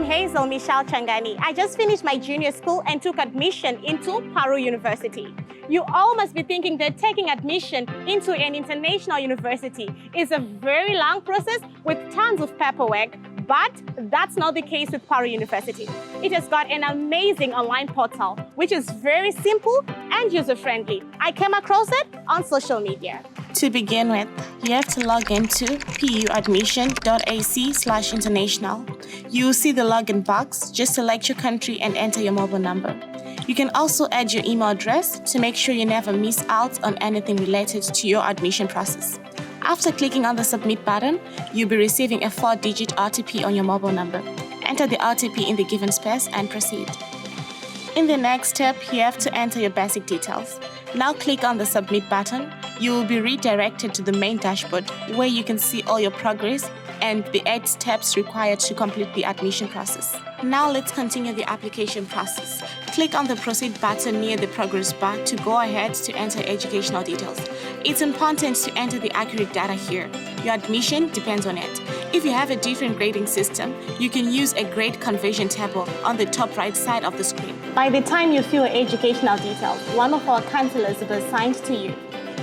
Hazel Michelle Changani. I just finished my junior school and took admission into Paru University. You all must be thinking that taking admission into an international university is a very long process with tons of paperwork, but that's not the case with Paru University. It has got an amazing online portal, which is very simple and user-friendly. I came across it on social media. To begin with, you have to log into puadmission.ac/international. You will see the login box. Just select your country and enter your mobile number. You can also add your email address to make sure you never miss out on anything related to your admission process. After clicking on the submit button, you'll be receiving a 4-digit OTP on your mobile number. Enter the OTP in the given space and proceed. In the next step, you have to enter your basic details. Now click on the submit button. You will be redirected to the main dashboard where you can see all your progress and the 8 steps required to complete the admission process. Now let's continue the application process. Click on the proceed button near the progress bar to go ahead to enter educational details. It's important to enter the accurate data here. Your admission depends on it. If you have a different grading system, you can use a grade conversion table on the top right side of the screen. By the time you fill your educational details, one of our counselors will be assigned to you.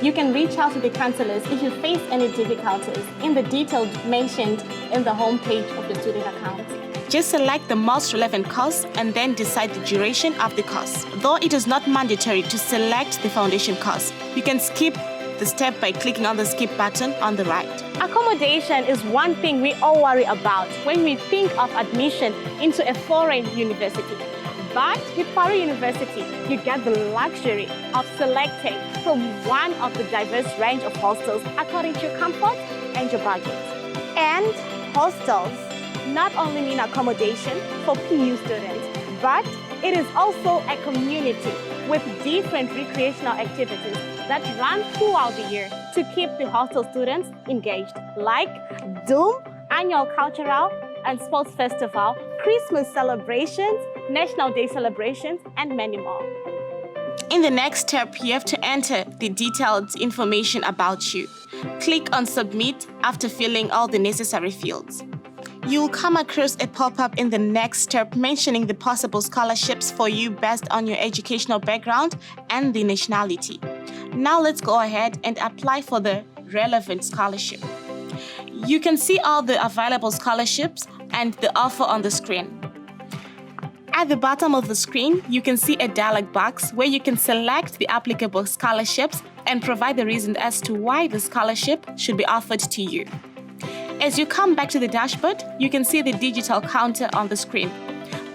You can reach out to the counselors if you face any difficulties in the details mentioned in the home page of the student account. Just select the most relevant course and then decide the duration of the course. Though it is not mandatory to select the foundation course, you can skip the step by clicking on the skip button on the right. Accommodation is one thing we all worry about when we think of admission into a foreign university. But with Paru University, you get the luxury of selecting from one of the diverse range of hostels according to your comfort and your budget. And hostels not only mean accommodation for PU students, but it is also a community with different recreational activities that run throughout the year to keep the hostel students engaged, like Doom, annual cultural and sports festival, Christmas celebrations, National Day celebrations, and many more. In the next step, you have to enter the detailed information about you. Click on Submit after filling all the necessary fields. You will come across a pop-up in the next step mentioning the possible scholarships for you based on your educational background and the nationality. Now let's go ahead and apply for the relevant scholarship. You can see all the available scholarships and the offer on the screen. At the bottom of the screen, you can see a dialog box where you can select the applicable scholarships and provide the reason as to why the scholarship should be offered to you. As you come back to the dashboard, you can see the digital counter on the screen.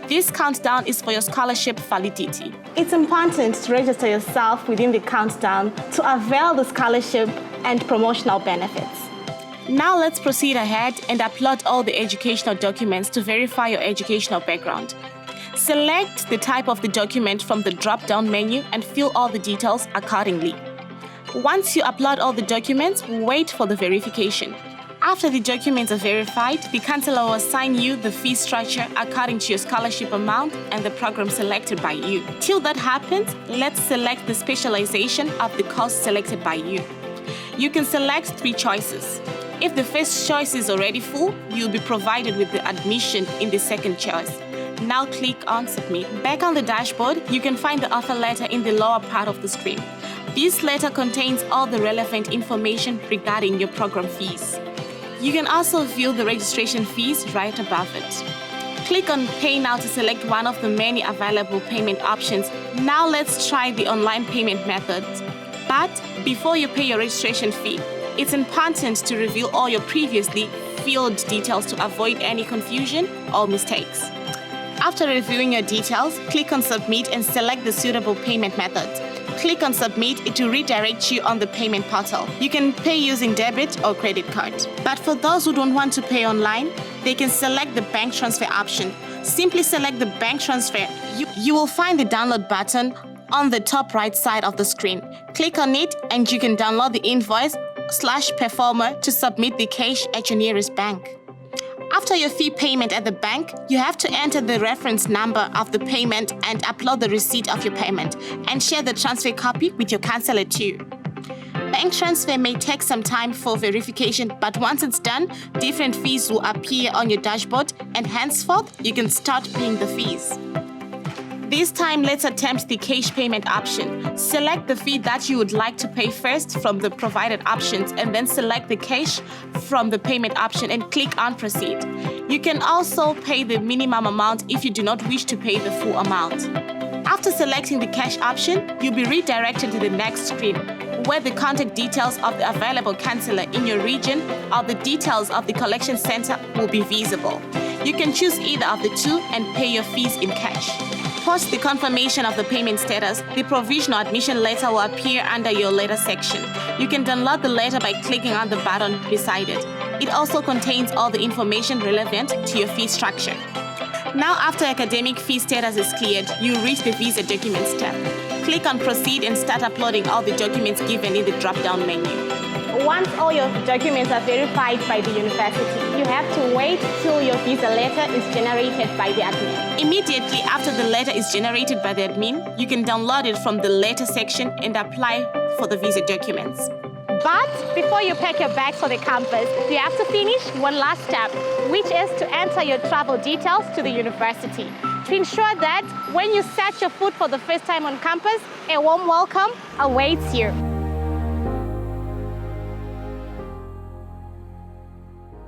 This countdown is for your scholarship validity. It's important to register yourself within the countdown to avail the scholarship and promotional benefits. Now let's proceed ahead and upload all the educational documents to verify your educational background. Select the type of the document from the drop-down menu and fill all the details accordingly. Once you upload all the documents, wait for the verification. After the documents are verified, the counselor will assign you the fee structure according to your scholarship amount and the program selected by you. Till that happens, let's select the specialization of the course selected by you. You can select 3 choices. If the first choice is already full, you'll be provided with the admission in the second choice. Now click on Submit. Back on the dashboard, you can find the offer letter in the lower part of the screen. This letter contains all the relevant information regarding your program fees. You can also view the registration fees right above it. Click on Pay Now to select one of the many available payment options. Now let's try the online payment methods. But before you pay your registration fee, it's important to review all your previously filled details to avoid any confusion or mistakes. After reviewing your details, click on Submit and select the suitable payment method. Click on Submit, it will redirect you on the payment portal. You can pay using debit or credit card. But for those who don't want to pay online, they can select the bank transfer option. Simply select the bank transfer. You will find the download button on the top right side of the screen. Click on it and you can download the invoice/performer to submit the cash at your nearest bank. After your fee payment at the bank, you have to enter the reference number of the payment and upload the receipt of your payment and share the transfer copy with your counselor too. bank transfer may take some time for verification, but once it's done, different fees will appear on your dashboard, and henceforth, you can start paying the fees. This time, let's attempt the cash payment option. Select the fee that you would like to pay first from the provided options, and then select the cash from the payment option and click on Proceed. You can also pay the minimum amount if you do not wish to pay the full amount. After selecting the cash option, you'll be redirected to the next screen, where the contact details of the available counselor in your region or the details of the collection center will be visible. You can choose either of the two and pay your fees in cash. Post the confirmation of the payment status, the provisional admission letter will appear under your letter section. You can download the letter by clicking on the button beside it. It also contains all the information relevant to your fee structure. Now, after academic fee status is cleared, you reach the Visa Documents tab. Click on Proceed and start uploading all the documents given in the drop-down menu. Once all your documents are verified by the university, you have to wait till your visa letter is generated by the admin. Immediately after the letter is generated by the admin, you can download it from the letter section and apply for the visa documents. But before you pack your bags for the campus, you have to finish one last step, which is to enter your travel details to the university to ensure that when you set your foot for the first time on campus, a warm welcome awaits you.